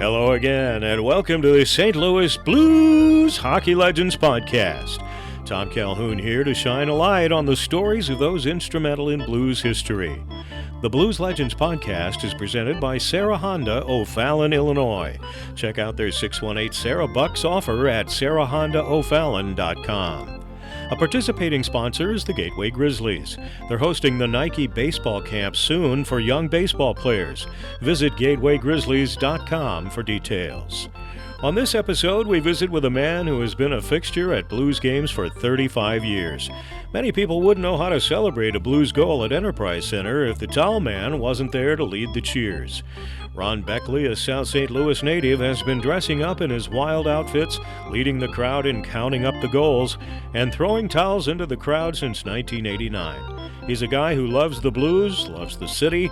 Hello again, and welcome to the St. Louis Blues Hockey Legends Podcast. Tom Calhoun here to shine a light on the stories of those instrumental in blues history. The Blues Legends Podcast is presented by Sarah Honda, O'Fallon, Illinois. Check out their 618 Sarah Bucks offer at sarahhondaofallon.com. A participating sponsor is the Gateway Grizzlies. They're hosting the Nike Baseball Camp soon for young baseball players. Visit gatewaygrizzlies.com for details. On this episode, we visit with a man who has been a fixture at Blues games for 35 years. Many people wouldn't know how to celebrate a Blues goal at Enterprise Center if the towel man wasn't there to lead the cheers. Ron Baechle, a South St. Louis native, has been dressing up in his wild outfits, leading the crowd in counting up the goals, and throwing towels into the crowd since 1989. He's a guy who loves the Blues, loves the city,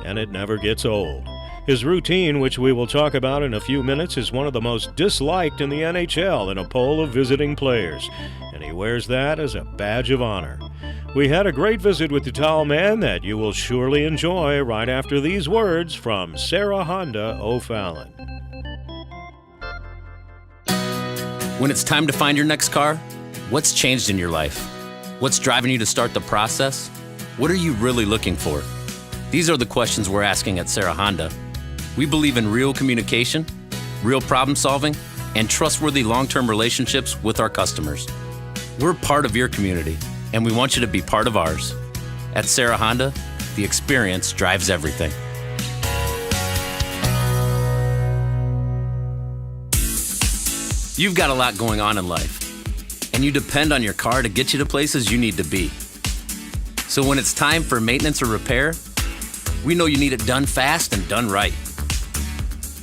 and it never gets old. His routine, which we will talk about in a few minutes, is one of the most disliked in the NHL in a poll of visiting players, and he wears that as a badge of honor. We had a great visit with the towel man that you will surely enjoy right after these words from Sarah Honda O'Fallon. When it's time to find your next car, what's changed in your life? What's driving you to start the process? What are you really looking for? These are the questions we're asking at Sarah Honda. We believe in real communication, real problem solving, and trustworthy long-term relationships with our customers. We're part of your community, and we want you to be part of ours. At Sarah Honda, the experience drives everything. You've got a lot going on in life, and you depend on your car to get you to places you need to be. So when it's time for maintenance or repair, we know you need it done fast and done right.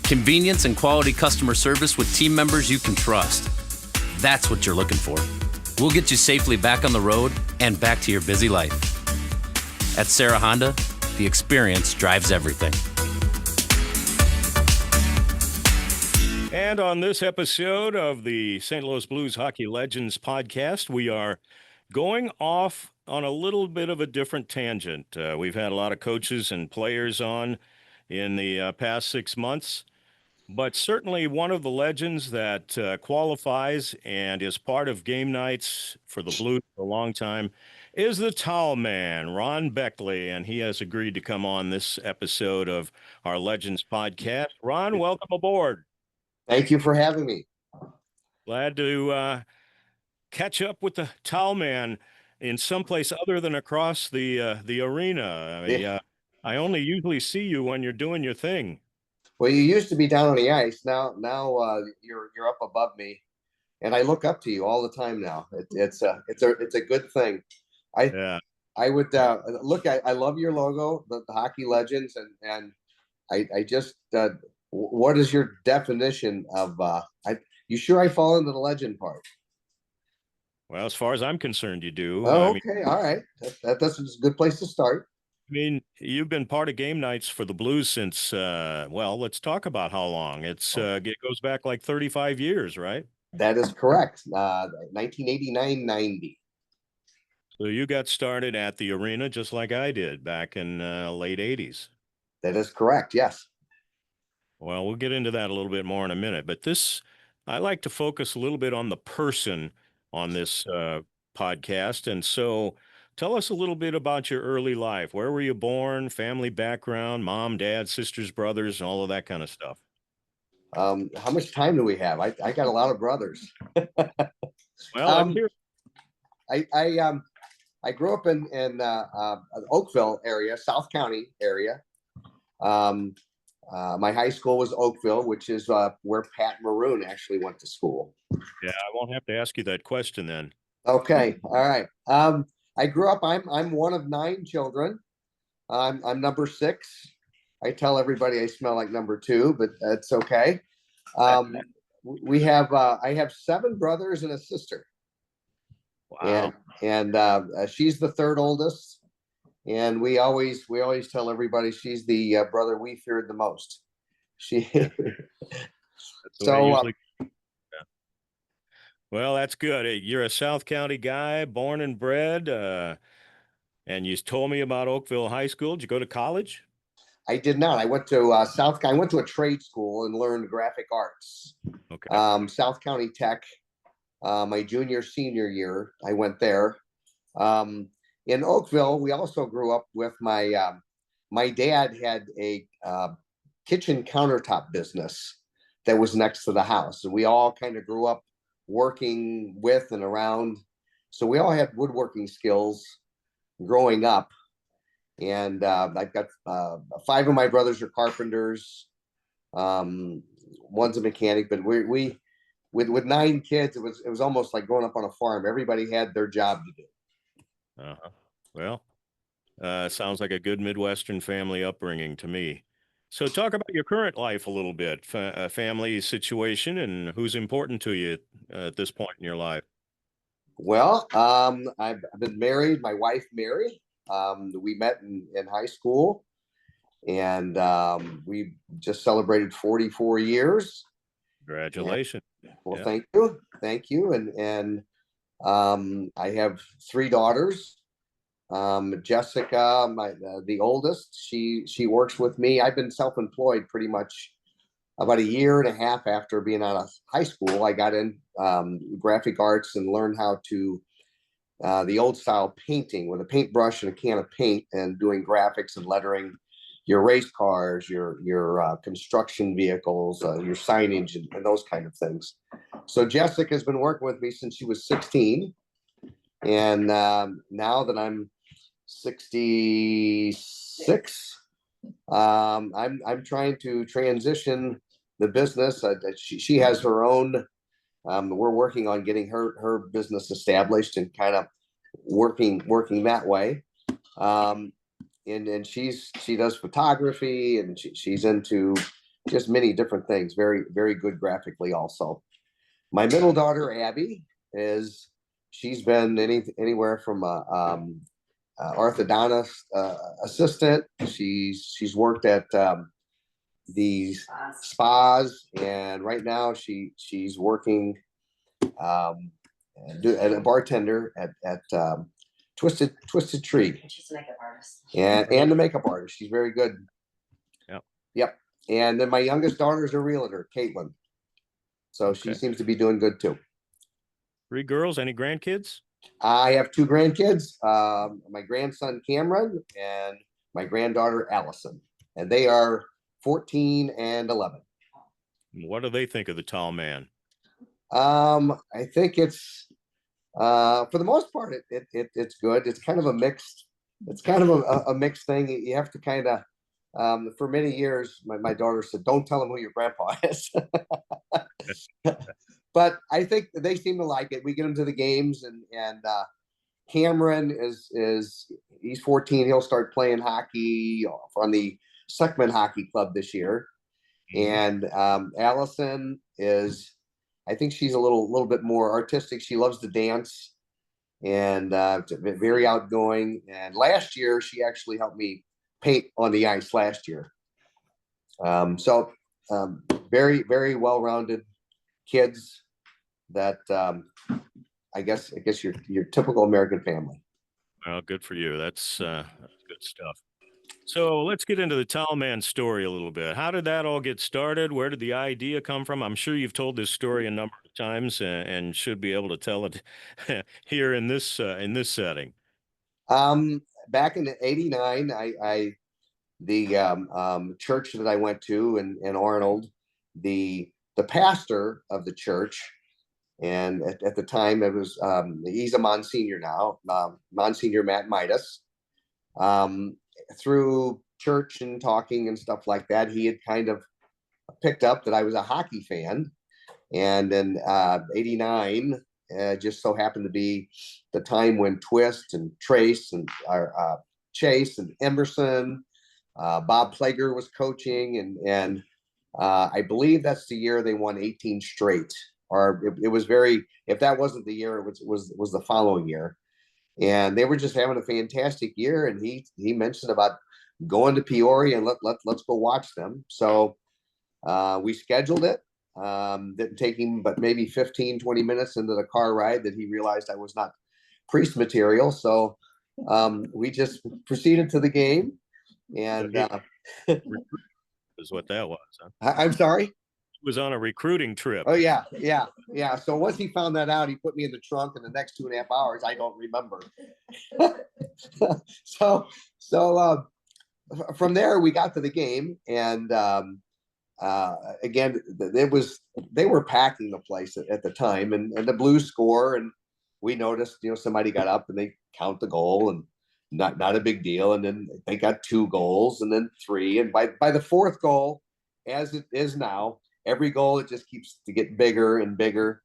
Convenience and quality customer service with team members you can trust. That's what you're looking for. We'll get you safely back on the road and back to your busy life. At Sarah Honda, the experience drives everything. And on this episode of the St. Louis Blues Hockey Legends Podcast, we are going off on a little bit of a different tangent. We've had a lot of coaches and players on in the past 6 months, but certainly one of the legends that qualifies and is part of game nights for the Blues for a long time is the towel man, Ron Baechle, and he has agreed to come on this episode of our Legends Podcast. Ron, welcome aboard. Thank you for having me. Glad to catch up with the towel man in someplace other than across the arena. I only usually see you when you're doing your thing. Well, you used to be down on the ice. Now you're up above me, and I look up to you all the time now. It's a good thing. I would look. I love your logo, the Hockey Legends, and I just what is your definition of? You sure I fall into the legend part? Well, as far as I'm concerned, you do. Oh, okay, all right. That's a good place to start. I mean, you've been part of game nights for the Blues since, well, let's talk about how long. It goes back like 35 years, right? That is correct. 1989-90. So you got started at the arena just like I did back in late 80s. That is correct, yes. Well, we'll get into that a little bit more in a minute. But I like to focus a little bit on the person on this podcast. And so tell us a little bit about your early life. Where were you born, family background, mom, dad, sisters, brothers, all of that kind of stuff? How much time do we have? I got a lot of brothers. Well, I'm here. I grew up in Oakville area, South County area. My high school was Oakville, which is where Pat Maroon actually went to school. Yeah, I won't have to ask you that question then. Okay, all right. I grew up. I'm one of 9 children. I'm number 6. I tell everybody I smell like number 2, but that's okay. I have 7 brothers and a sister. Wow. And she's the 3rd oldest. And we always tell everybody she's the brother we feared the most. Well, that's good. Hey, you're a South County guy, born and bred, and you told me about Oakville High School. Did you go to college? I did not. I went to I went to a trade school and learned graphic arts. Okay. South County Tech. My senior year, I went there. In Oakville, we also grew up with my dad had a kitchen countertop business that was next to the house, and we all kind of grew up working with and around. So we all had woodworking skills growing up. And I've got 5 of my brothers are carpenters. One's a mechanic, but we with 9 kids, it was almost like growing up on a farm. Everybody had their job to do. Uh-huh. Well, sounds like a good Midwestern family upbringing to me. So talk about your current life a little bit, family situation, and who's important to you at this point in your life. Well, I've been married. My wife, Mary. We met in high school, and we just celebrated 44 years. Congratulations. Well, Yeah. thank you, and I have 3 daughters. Jessica, the oldest, she works with me. I've been self-employed pretty much about a year and a half after being out of high school. I got in graphic arts and learned how to the old style painting with a paintbrush and a can of paint, and doing graphics and lettering your race cars, your construction vehicles, your signage, and those kind of things. So Jessica has been working with me since she was 16, and now that I'm 66, I'm trying to transition the business. She has her own. We're working on getting her business established and kind of working that way. And she does photography, and she's into just many different things. Very, very good graphically also. My middle daughter, Abby, she's been anywhere from orthodontist assistant. She's worked at the spas, and right now she's working as a bartender at Twisted Tree. She's a makeup artist. And the makeup artist. She's very good. Yep. And then my youngest daughter is a realtor, Caitlin. So she seems to be doing good too. 3 girls. Any grandkids? I have 2 grandkids. My grandson Cameron and my granddaughter Allison, and they are 14 and 11. What do they think of the tall man? I think it's for the most part it's good. It's kind of a mixed. It's kind of a mixed thing. You have to kind of. For many years, my daughter said, "Don't tell him who your grandpa is." But I think they seem to like it. We get them to the games, and Cameron he's 14. He'll start playing hockey on the Suckman Hockey Club this year. And Allison I think she's a little bit more artistic. She loves to dance, and very outgoing. And last year, she actually helped me paint on the ice last year. So very, very well-rounded kids that I guess your typical American family. Well, good for you. That's good stuff. So let's get into the tall man story a little bit. How did that all get started? Where did the idea come from? I'm sure you've told this story a number of times, and should be able to tell it here in this setting. Back in '89, the church that I went to in Arnold, the pastor of the church, and at the time it was he's a Monsignor now, Monsignor Matt Midas. Through church and talking and stuff like that, he had kind of picked up that I was a hockey fan, and in '89 just so happened to be the time when Twist and Trace and Chase and Emerson, Bob Plager was coaching, and I believe that's the year they won 18 straight, or it was very. If that wasn't the year, it was the following year. And they were just having a fantastic year, and he mentioned about going to Peoria and let's go watch them. So we scheduled it. Didn't take him but maybe 15-20 minutes into the car ride that he realized I was not priest material. So we just proceeded to the game, And is what that was. Huh? I'm sorry. He was on a recruiting trip. Oh yeah. So once he found that out, he put me in the trunk. In the next 2.5 hours, I don't remember. so from there we got to the game, and again, they were packing the place at the time, and the Blues score, and we noticed, somebody got up and they count the goal, and not a big deal, and then they got 2 goals, and then 3, and by the 4th goal, as it is now, every goal it just keeps to get bigger and bigger,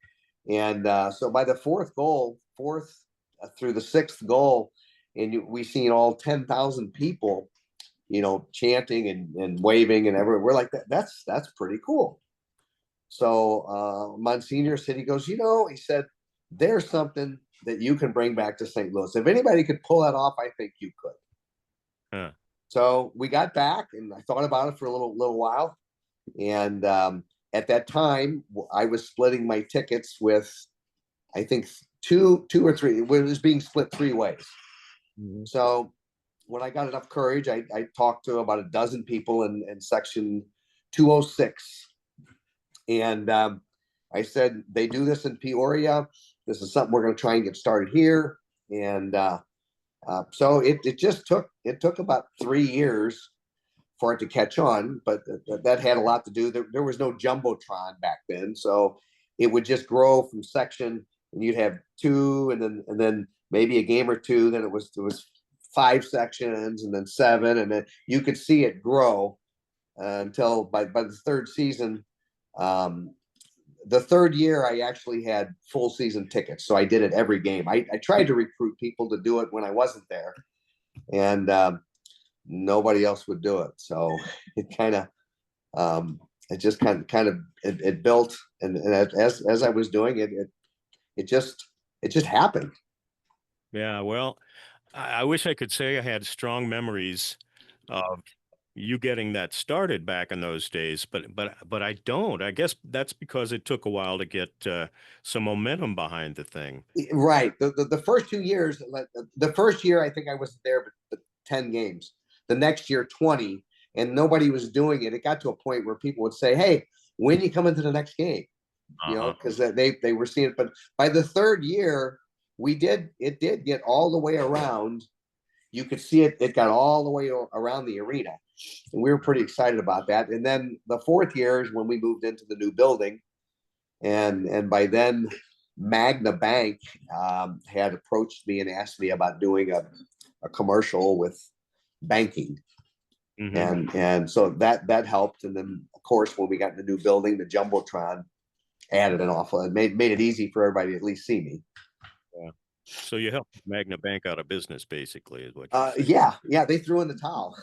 and so by the 4th goal, through the 6th goal, and we seen all 10,000 people, chanting and waving and everything. We're like, that's pretty cool. So Monsignor said, he goes, he said, there's something that you can bring back to St. Louis. If anybody could pull that off, I think you could. Huh. So we got back, and I thought about it for a little while. And at that time, I was splitting my tickets with, I think, two or three. It was being split 3 ways. Mm-hmm. So when I got enough courage, I talked to about a dozen people in section 206. And I said, they do this in Peoria. This is something we're going to try and get started here. And so it took about 3 years for it to catch on, but that had a lot to do. There was no Jumbotron back then. So it would just grow from section, and you'd have 2, and then maybe a game or 2. Then it was 5 sections, and then 7, and then you could see it grow until by the 3rd season. The 3rd year, I actually had full season tickets, so I did it every game. I tried to recruit people to do it when I wasn't there, and nobody else would do it. So it kind of, it just kind of it built, and as I was doing it, it just happened. Yeah, well, I wish I could say I had strong memories of you getting that started back in those days, but I don't. I guess that's because it took a while to get some momentum behind the thing. Right. The first 2 years, the first year I think I wasn't there, but 10 games. The next year 20, and nobody was doing it. It got to a point where people would say, "Hey, when you come into the next game?" Because they were seeing it. But by the 3rd year, it did get all the way around. You could see it. It got all the way around the arena, and we were pretty excited about that. And then the 4th year is when we moved into the new building, and by then Magna Bank had approached me and asked me about doing a commercial with banking. Mm-hmm. And so that helped. And then of course, when we got in the new building, the Jumbotron added an awful, it made it easy for everybody to at least see me. Yeah. So you helped Magna Bank out of business, basically, is what yeah, they threw in the towel.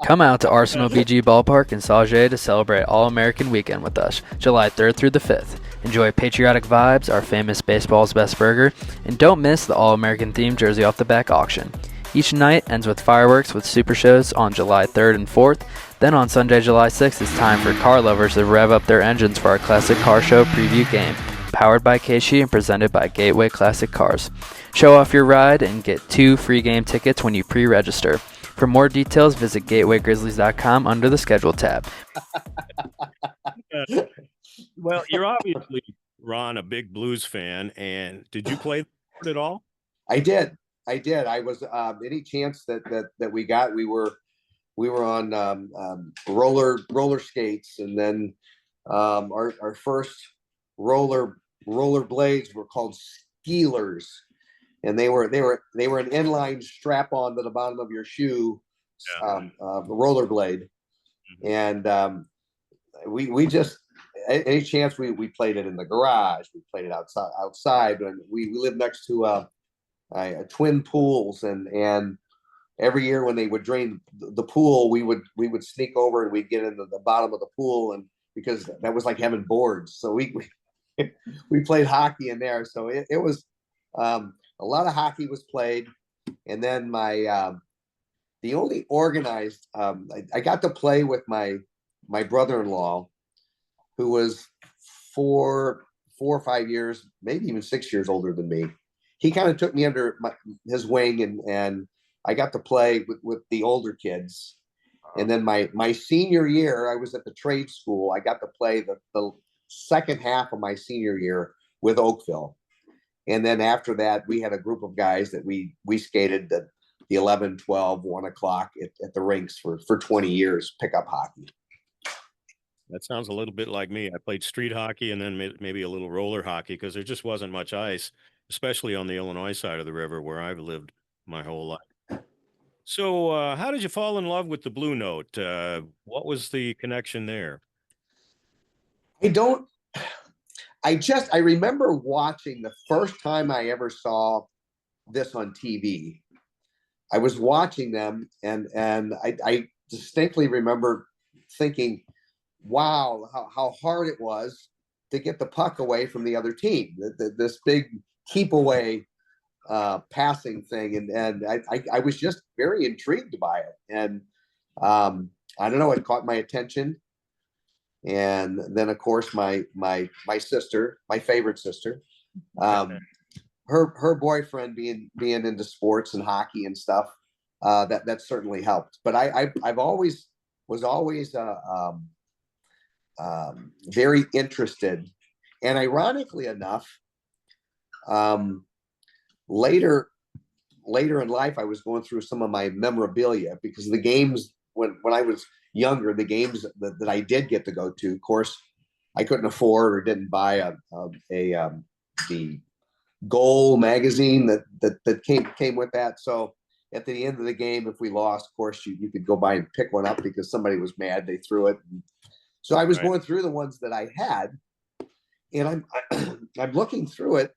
Come out to Arsenal BG Ballpark in Sauget to celebrate All-American Weekend with us, July 3rd through the 5th. Enjoy patriotic vibes, our famous baseball's best burger, and don't miss the All-American themed jersey off the back auction. Each night ends with fireworks with super shows on July 3rd and 4th. Then on Sunday, July 6th, it's time for car lovers to rev up their engines for our Classic Car Show preview game, powered by Keishi and presented by Gateway Classic Cars. Show off your ride and get 2 free game tickets when you pre-register. For more details, visit gatewaygrizzlies.com under the schedule tab. Well, you're obviously, Ron, a big Blues fan, and did you play the sport at all? I did. I was any chance that we got, we were on roller skates, and then our first roller blades were called skeelers, and they were an inline strap on to the bottom of your shoe, roller blade, and we just any chance we played it in the garage, we played it outside, and we lived next to twin pools, and every year when they would drain the pool, we would sneak over and we'd get into the bottom of the pool, and because that was like having boards, so we played hockey in there. So it was a lot of hockey was played, and then the only organized I got to play with my brother-in-law, who was 4 or 5 years, maybe even 6 years older than me. He kind of took me under his wing, and I got to play with the older kids. And then my senior year, I was at the trade school. I got to play the second half of my senior year with Oakville. And then after that, we had a group of guys that we skated the 11, 12, 1 o'clock at the rinks for 20 years, pickup hockey. That sounds a little bit like me. I played street hockey and then maybe a little roller hockey because there just wasn't much ice, especially on the Illinois side of the river where I've lived my whole life. So how did you fall in love with the Blue Note? What was the connection there? I remember watching the first time I ever saw this on TV. I was watching them and I distinctly remember thinking, wow, how hard it was to get the puck away from the other team. This big keep away passing thing. And I was just very intrigued by it. And I don't know, it caught my attention. And then of course my sister, my favorite sister, her boyfriend being into sports and hockey and stuff, that certainly helped. But I've always was always very interested. And ironically enough, later in life, I was going through some of my memorabilia because the games when I was younger, the games that I did get to go to, of course, I couldn't afford or didn't buy the Goal magazine that came with that. So at the end of the game, if we lost, of course, you could go by and pick one up because somebody was mad they threw it. So I was going through the ones that I had, and I'm looking through it.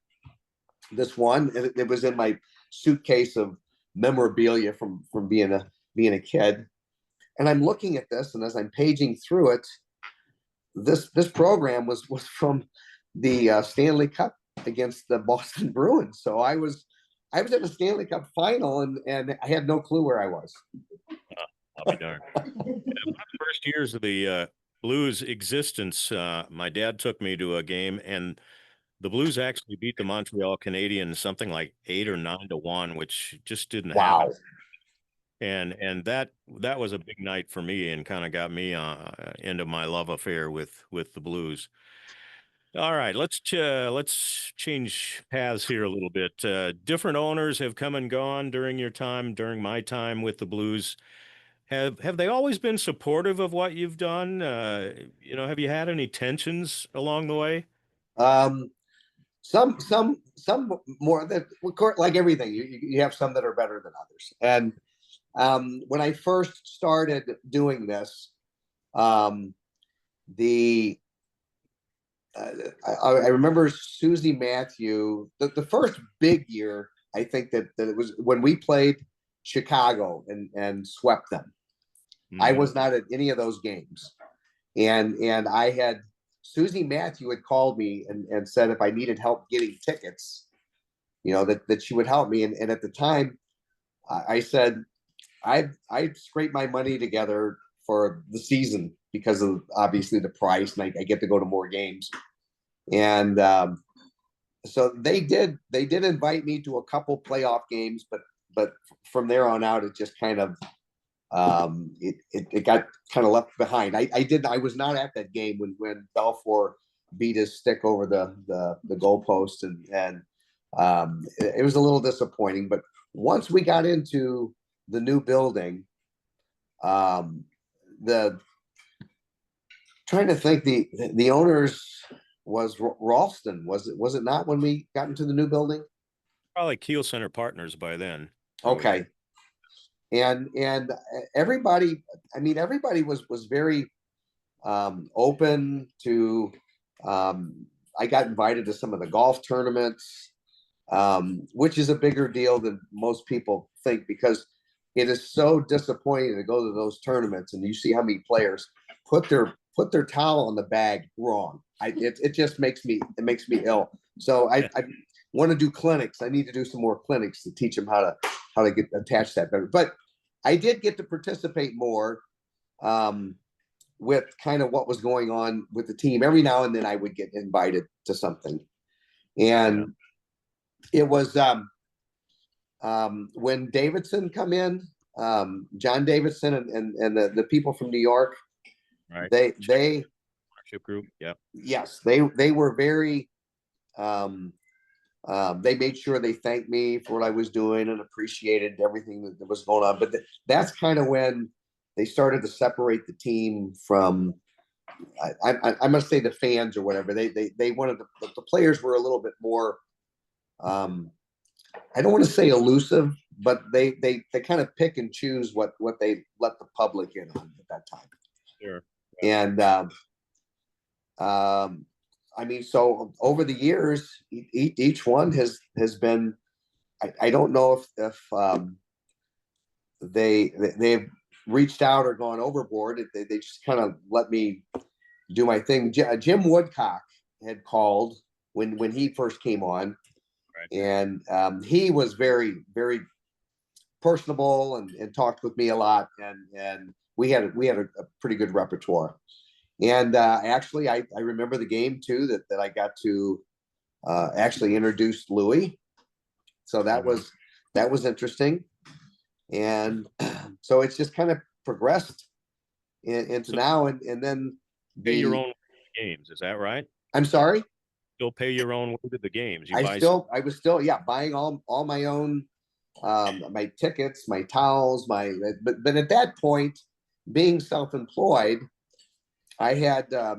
This one, and it was in my suitcase of memorabilia from being a kid, and I'm looking at this, and as I'm paging through it, this program was from the Stanley Cup against the Boston Bruins. So I was at the Stanley Cup final, and I had no clue where I was. I'll be darned. One of the first years of the Blues' existence, my dad took me to a game, and the Blues actually beat the Montreal Canadiens something like 8 or 9-1, which just didn't happen. And that was a big night for me and kind of got me into my love affair with the Blues. All right, let's change paths here a little bit. Different owners have come and gone during my time with the Blues. Have they always been supportive of what you've done? Have you had any tensions along the way? Some more that, like everything, you have some that are better than others. And when I first started doing this, I remember Susie Matthew, the first big year, I think that it was when we played Chicago and swept them. Mm-hmm. I was not at any of those games. And I had Susie Matthew had called me and said if I needed help getting tickets, that she would help me. And at the time, I said, I'd scrape my money together for the season because of obviously the price, and I get to go to more games. And so they did invite me to a couple playoff games, but from there on out, it just kind of it got kind of left behind. I was not at that game when Belfour beat his stick over the goalpost, and it was a little disappointing. But once we got into the new building, trying to think, the owners was Ralston, was it not when we got into the new building? Probably Keel Center Partners by then. Okay. And everybody was very open to, I got invited to some of the golf tournaments, which is a bigger deal than most people think, because it is so disappointing to go to those tournaments and you see how many players put their towel on the bag wrong. It just makes me ill. So I want to do clinics. I need to do some more clinics to teach them how to get attached that better. But I did get to participate more with kind of what was going on with the team. Every now and then I would get invited to something, and it was when Davidson come in, John Davidson and the people from New York, right? They Ownership group, yeah. Yes, they were very. They made sure they thanked me for what I was doing and appreciated everything that was going on. But that's kind of when they started to separate the team from. I must say the fans or whatever. They wanted the players were a little bit more. I don't want to say elusive, but they kind of pick and choose what they let the public in on at that time. Sure. And I mean, so over the years, each one has been. I don't know if they've reached out or gone overboard. They just kind of let me do my thing. Jim Woodcock had called when he first came on, right. And he was very, very personable and talked with me a lot, and we had a pretty good repertoire. And actually, I remember the game too that I got to actually introduce Louis, so that was interesting. And so it's just kind of progressed into now, and then pay your own games. Is that right? I'm sorry. Still pay your own way to the games. I was still buying all my own, my tickets, my towels, but at that point, being self-employed, I had a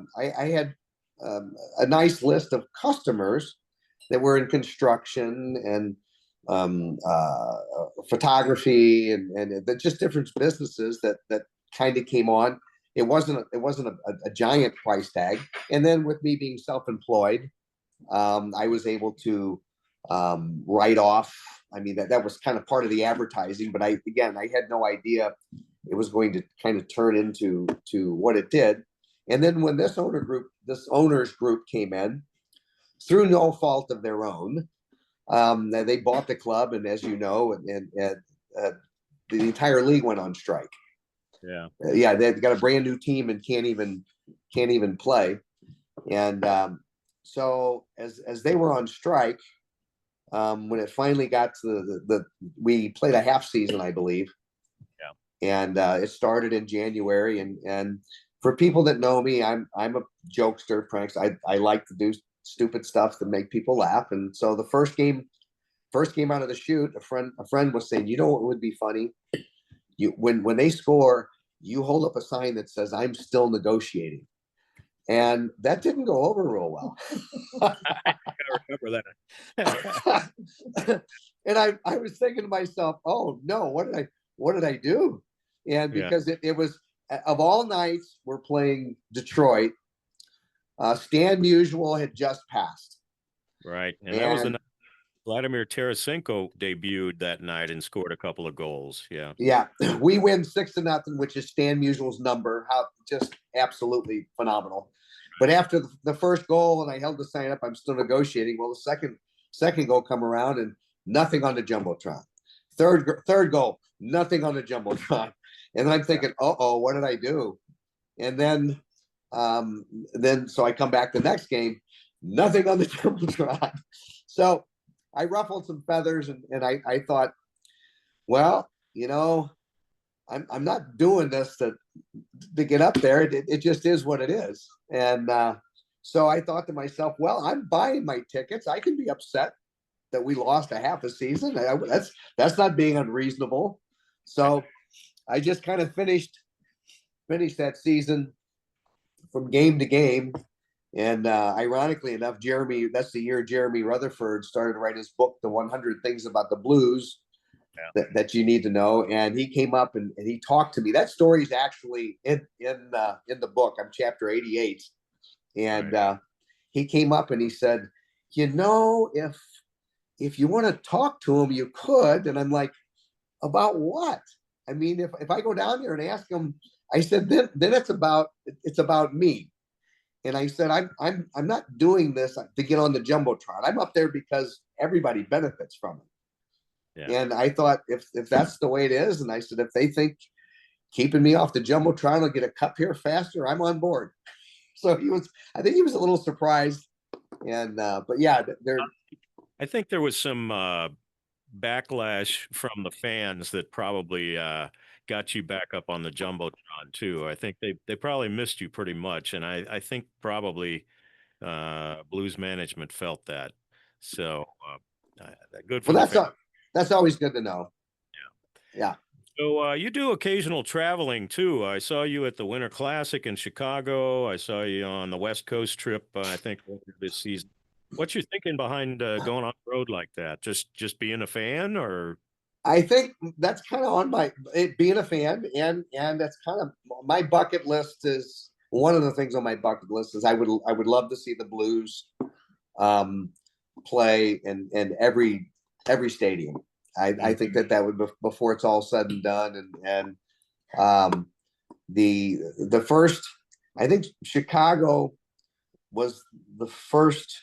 nice list of customers that were in construction and photography and just different businesses that kind of came on. It wasn't a giant price tag. And then with me being self-employed, I was able to write off. I mean, that was kind of part of the advertising, but I had no idea it was going to kind of turn into what it did. And then when this owners group came in, through no fault of their own, they bought the club, and as you know, and the entire league went on strike. Yeah, they've got a brand new team and can't even play. And so as they were on strike, when it finally got to we played a half season, I believe. Yeah. And it started in January, and for people that know me, I'm a jokester, pranks. I like to do stupid stuff to make people laugh. And so the first game out of the chute, a friend was saying, you know what would be funny? When they score, you hold up a sign that says, "I'm still negotiating." And that didn't go over real well. I remember that. And I was thinking to myself, oh no, what did I do? And because it was, of all nights, we're playing Detroit. Stan Musial had just passed. Right. And that was the night Vladimir Tarasenko debuted that night and scored a couple of goals. Yeah. Yeah. We win 6-0, which is Stan Musial's number. How just absolutely phenomenal. But after the first goal, and I held the sign up, I'm still negotiating. Well, the second goal come around, and nothing on the Jumbotron. Third goal, nothing on the Jumbotron. And I'm thinking, what did I do? And then so I come back the next game, nothing on the Jumbotron. So I ruffled some feathers, and I thought, well, I'm not doing this to get up there. It just is what it is. And so I thought to myself, well, I'm buying my tickets. I can be upset that we lost a half a season. That's not being unreasonable. So I just kind of finished that season from game to game. And ironically enough, that's the year Jeremy Rutherford started to write his book, The 100 Things About the Blues that you need to know. And he came up and he talked to me. That story is actually in the book. I'm chapter 88. And he came up and he said, if you want to talk to him, you could. And I'm like, about what? I mean, if I go down there and ask him, I said, then it's about me. And I said, I'm not doing this to get on the Jumbotron. I'm up there because everybody benefits from it. Yeah. And I thought, if that's the way it is, and I said, if they think keeping me off the Jumbotron will get a cup here faster, I'm on board. So I think he was a little surprised. And but yeah, I think there was some backlash from the fans that probably got you back up on the jumbotron too. I think they probably missed you pretty much, and I think probably Blues management felt that. So good for Well, the fans. that's always good to know. Yeah. So you do occasional traveling too. I saw you at the Winter Classic in Chicago. I saw you on the West Coast trip, I think earlier this season. What's your thinking behind going on the road like that? Just being a fan, or I think that's kind of on being a fan, and that's kind of my bucket list. Is one of the things on my bucket list is I would love to see the Blues play in every stadium. I think that would, before it's all said and done, and the first, I think Chicago was the first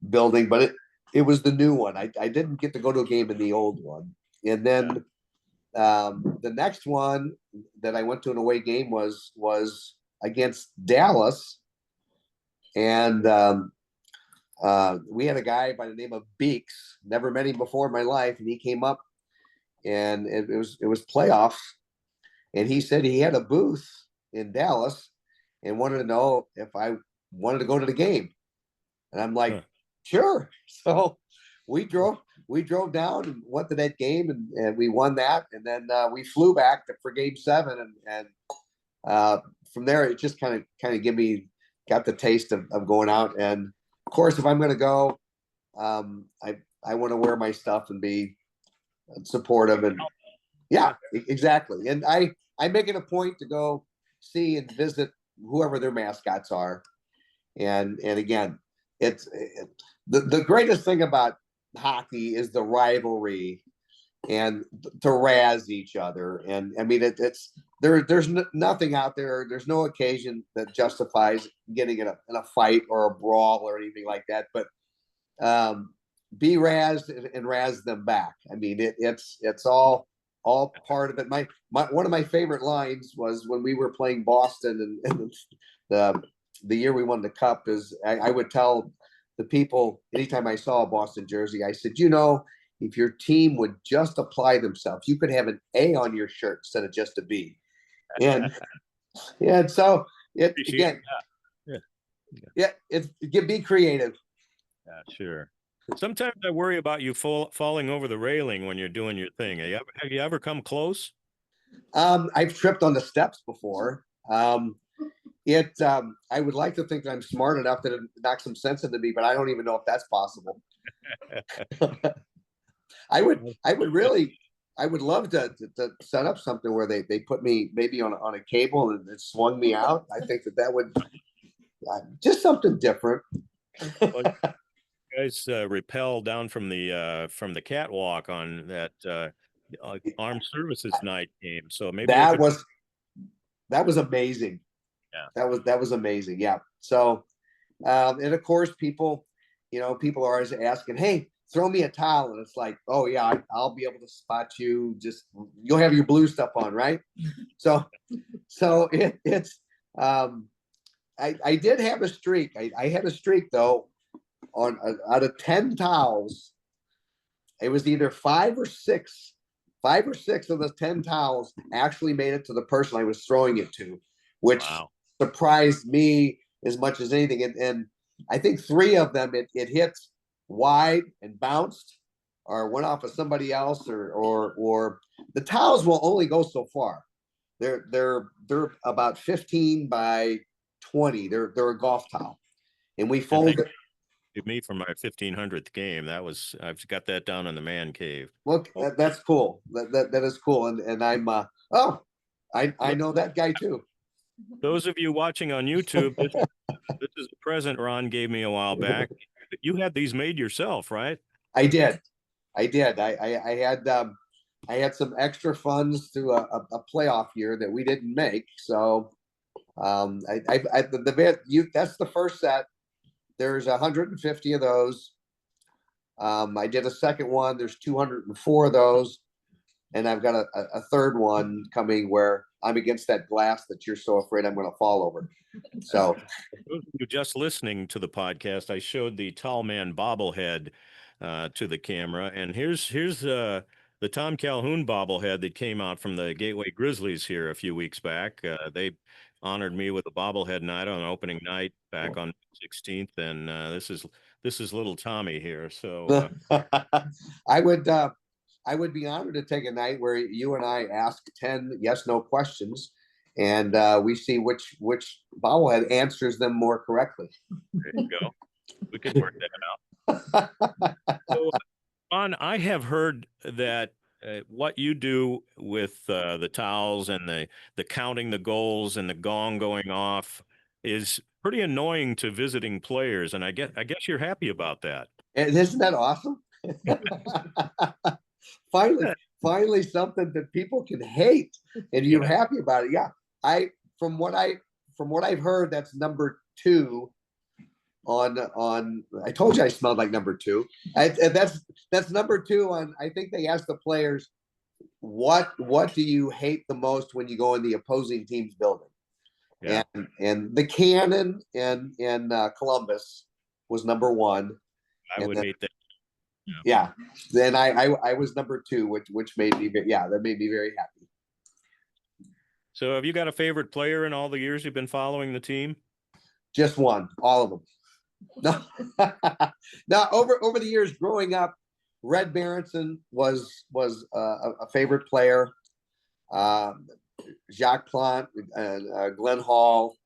building, but it was the new one. I didn't get to go to a game in the old one. And then the next one that I went to an away game was against Dallas. And we had a guy by the name of Beeks, never met him before in my life. And he came up, and it was playoffs. And he said he had a booth in Dallas and wanted to know if I wanted to go to the game. And I'm like, sure. So we drove down and went to that game, and we won that. And then we flew back for game 7. And from there, it just kind of got the taste of going out. And of course, if I'm going to go, I want to wear my stuff and be supportive. And yeah, exactly. And I make it a point to go see and visit whoever their mascots are. And again, it's the greatest thing about hockey is the rivalry and to razz each other. And I mean, there's nothing out there. There's no occasion that justifies getting in a fight or a brawl or anything like that. But be razzed and razz them back. I mean, it's all part of it. My one of my favorite lines was when we were playing Boston, and the year we won the cup, is I would tell the people anytime I saw a Boston jersey, I said, if your team would just apply themselves, you could have an A on your shirt instead of just a B. And so again, be creative. Yeah, sure. Sometimes I worry about you falling over the railing when you're doing your thing. Have you ever come close? I've tripped on the steps before. I would like to think that I'm smart enough to knock some sense into me, but I don't even know if that's possible. I would love to set up something where they put me maybe on a cable and it swung me out. I think that would just something different. Well, you guys rappel down from the catwalk on that Armed Services Night game, so maybe that was amazing. Yeah, that was amazing. Yeah. So, and of course, people are always asking, "Hey, throw me a towel," and it's like, "Oh yeah, I'll be able to spot you. Just you'll have your blue stuff on, right?" So it's I did have a streak. I had a streak though on out of 10 towels. It was either 5 or 6 of the 10 towels actually made it to the person I was throwing it to, which surprised me as much as anything. And I think 3 of them it hit wide and bounced or went off of somebody else, or the towels will only go so far. They're about 15 by 20. They're a golf towel, and we folded it. Me for my 1500th game. I've got that down in the man cave. Look, that's cool. That is cool. And I'm I know that guy too. Those of you watching on YouTube, this is a present Ron gave me a while back. You had these made yourself, right? I did. I had some extra funds through a playoff year that we didn't make. So that's the first set. There's 150 of those. I did a second one. There's 204 of those. And I've got a third one coming where I'm against that glass that you're so afraid I'm going to fall over. So those of you just listening to the podcast, I showed the tall man bobblehead to the camera. And here's the Tom Calhoun bobblehead that came out from the Gateway Grizzlies here a few weeks back. They honored me with a bobblehead night on opening night back on 16th, and this is little Tommy here. So I would I would be honored to take a night where you and I ask 10 yes/no questions, and we see which bobblehead answers them more correctly. there you go. We could work that out. So, I have heard that what you do with the towels and the counting the goals and the gong going off is pretty annoying to visiting players, and I guess you're happy about that. And isn't that awesome? finally something that people can hate and you're happy about it. Yeah. From what I've heard, that's number 2 on I told you I smelled like number 2. That's number 2 on. I think they asked the players, what do you hate the most when you go in the opposing team's building? Yeah. And the cannon in Columbus was number 1. I would hate that. Yeah. Then I was number 2, which made me that made me very happy. So have you got a favorite player in all the years you've been following the team? Just one, all of them. No, now over the years growing up, Red Berenson was a favorite player. Jacques Plante, Glenn Hall.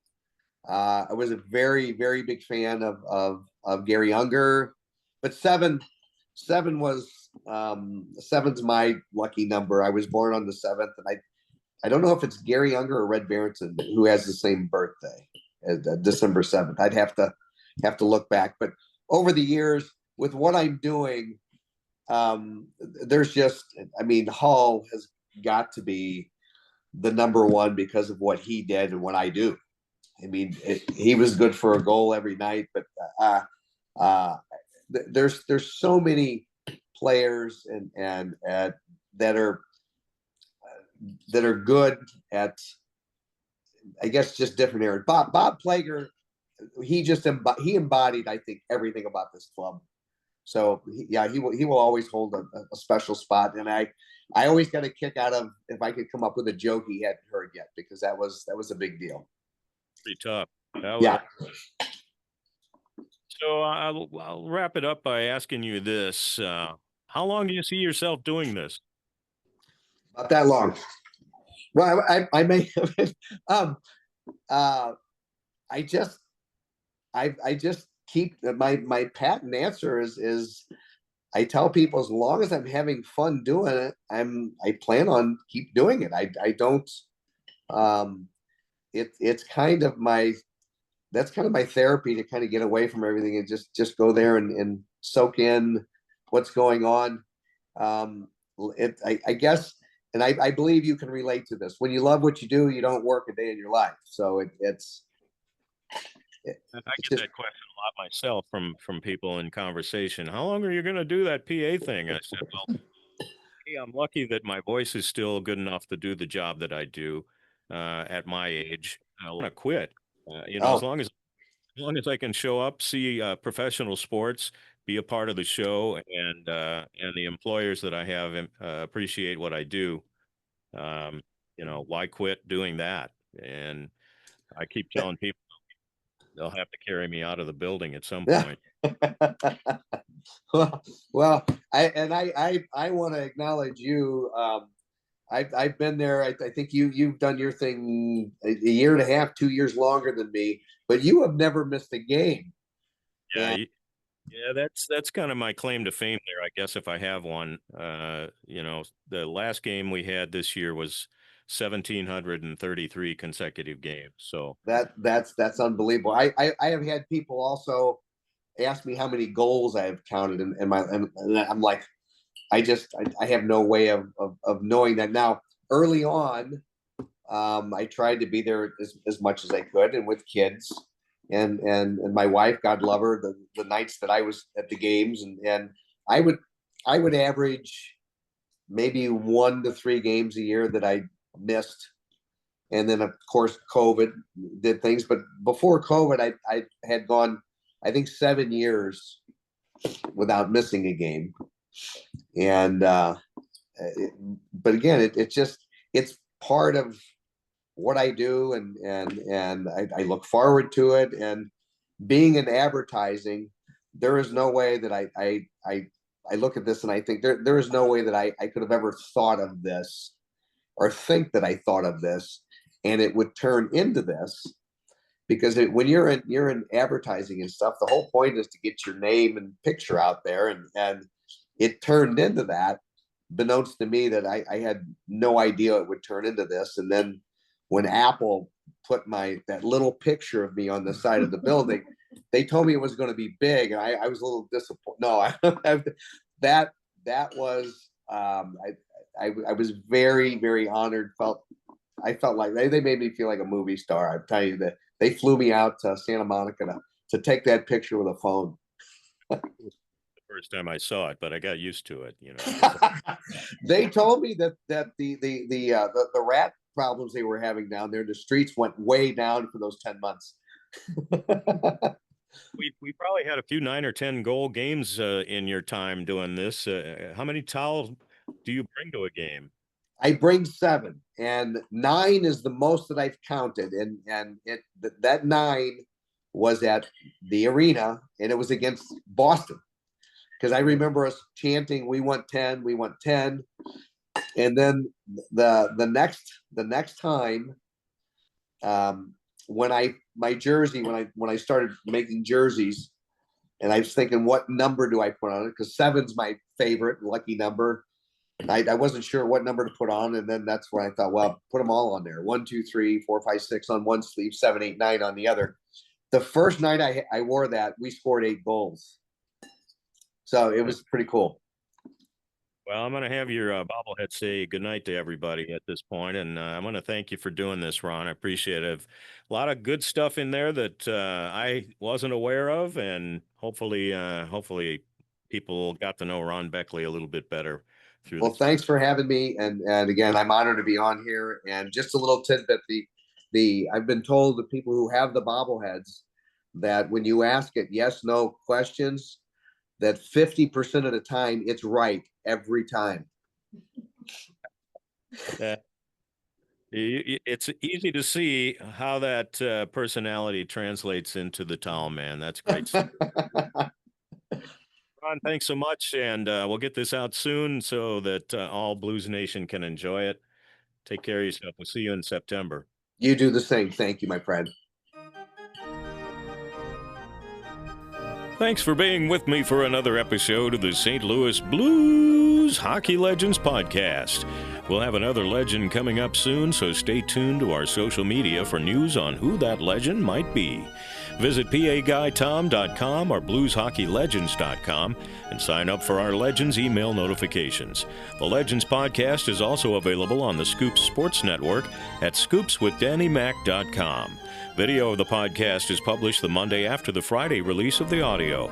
I was a very, very big fan of Gary Unger, but seven was 7's my lucky number. I was born on the 7th, and I don't know if it's Gary Unger or Red Berenson who has the same birthday as December 7th. I'd have to look back, but over the years with what I'm doing, there's just, Hall has got to be the number 1 because of what he did and what I do. He was good for a goal every night, but there's so many players and that are good at, I guess, just different areas. Bob Plager, he embodied, I think, everything about this club. So he will always hold a special spot. And I always got a kick out of if I could come up with a joke he hadn't heard yet, because that was a big deal. Pretty tough. Yeah. So I'll wrap it up by asking you this: how long do you see yourself doing this? About that long. Well, I may I just keep my patent answer is I tell people, as long as I'm having fun doing it, I plan on keep doing it. I don't it's kind of my therapy to kind of get away from everything and just go there and soak in what's going on. I guess, and I believe you can relate to this. When you love what you do, you don't work a day in your life. So I get that question a lot myself from people in conversation. How long are you going to do that PA thing? I said, well, hey, I'm lucky that my voice is still good enough to do the job that I do at my age. I want to quit. As long as I can show up, see professional sports, be a part of the show, and the employers that I have appreciate what I do. Why quit doing that? And I keep telling people they'll have to carry me out of the building at some point. well, I want to acknowledge you. I've been there. I think you've done your thing a year and a half, 2 years longer than me, but you have never missed a game. Yeah. Yeah, that's kind of my claim to fame there, I guess, if I have one. The last game we had this year was 1,733 consecutive games. So that's unbelievable. I have had people also ask me how many goals I have counted and I'm like, I have no way of knowing that. Now, early on, I tried to be there as much as I could, and with kids. And my wife, God love her, the nights that I was at the games, and I would average maybe 1 to 3 games a year that I missed. And then of course COVID did things, but before COVID I had gone, I think, 7 years without missing a game. And but again, it's part of what I do, and I look forward to it. And being in advertising, there is no way that I look at this and I think there is no way that I could have ever thought of this, or think that I thought of this, and it would turn into this. Because when you're in advertising and stuff, the whole point is to get your name and picture out there, and it turned into that, beknownst to me that I had no idea it would turn into this. And then when Apple put that little picture of me on the side of the building, they told me it was going to be big, and I was a little disappointed. No, that was I was very, very honored. I felt like they made me feel like a movie star. I'm telling you that they flew me out to Santa Monica to take that picture with a phone. First time I saw it, but I got used to it. They told me that the rat problems they were having down there, the streets went way down for those 10 months. We probably had a few 9 or 10 goal games in your time doing this. How many towels do you bring to a game? I bring 7, and 9 is the most that I've counted. And that 9 was at the arena, and it was against Boston. Because I remember us chanting, "We want 10, we want 10." And then the next time, when I started making jerseys, and I was thinking, what number do I put on it? Because 7's my favorite lucky number. I wasn't sure what number to put on, and then that's when I thought, well, put them all on there. 1, 2, 3, 4, 5, 6 on one sleeve, 7, 8, 9 on the other. The first night I wore that, we scored 8 goals. So it was pretty cool. Well, I'm going to have your bobblehead say goodnight to everybody at this point, and I'm going to thank you for doing this, Ron. I appreciate it. A lot of good stuff in there that I wasn't aware of, and hopefully people got to know Ron Baechle a little bit better. Well, thanks for having me, and again, I'm honored to be on here. And just a little tidbit: I've been told the people who have the bobbleheads that when you ask it yes/no questions, that 50% of the time it's right every time. It's easy to see how that personality translates into the towel, man. That's great. Ron, thanks so much, and we'll get this out soon so that all Blues Nation can enjoy it. Take care of yourself. We'll see you in September. You do the same. Thank you, my friend. Thanks for being with me for another episode of the St. Louis Blues Hockey Legends Podcast. We'll have another legend coming up soon, so stay tuned to our social media for news on who that legend might be. Visit PAGuyTom.com or BluesHockeyLegends.com and sign up for our Legends email notifications. The Legends Podcast is also available on the Scoops Sports Network at scoopswithdannymac.com. Video of the podcast is published the Monday after the Friday release of the audio.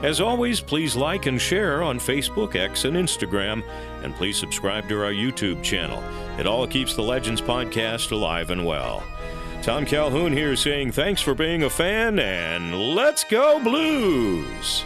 As always, please like and share on Facebook, X, and Instagram, and please subscribe to our YouTube channel. It all keeps the Legends Podcast alive and well. Tom Calhoun here saying thanks for being a fan, and let's go Blues!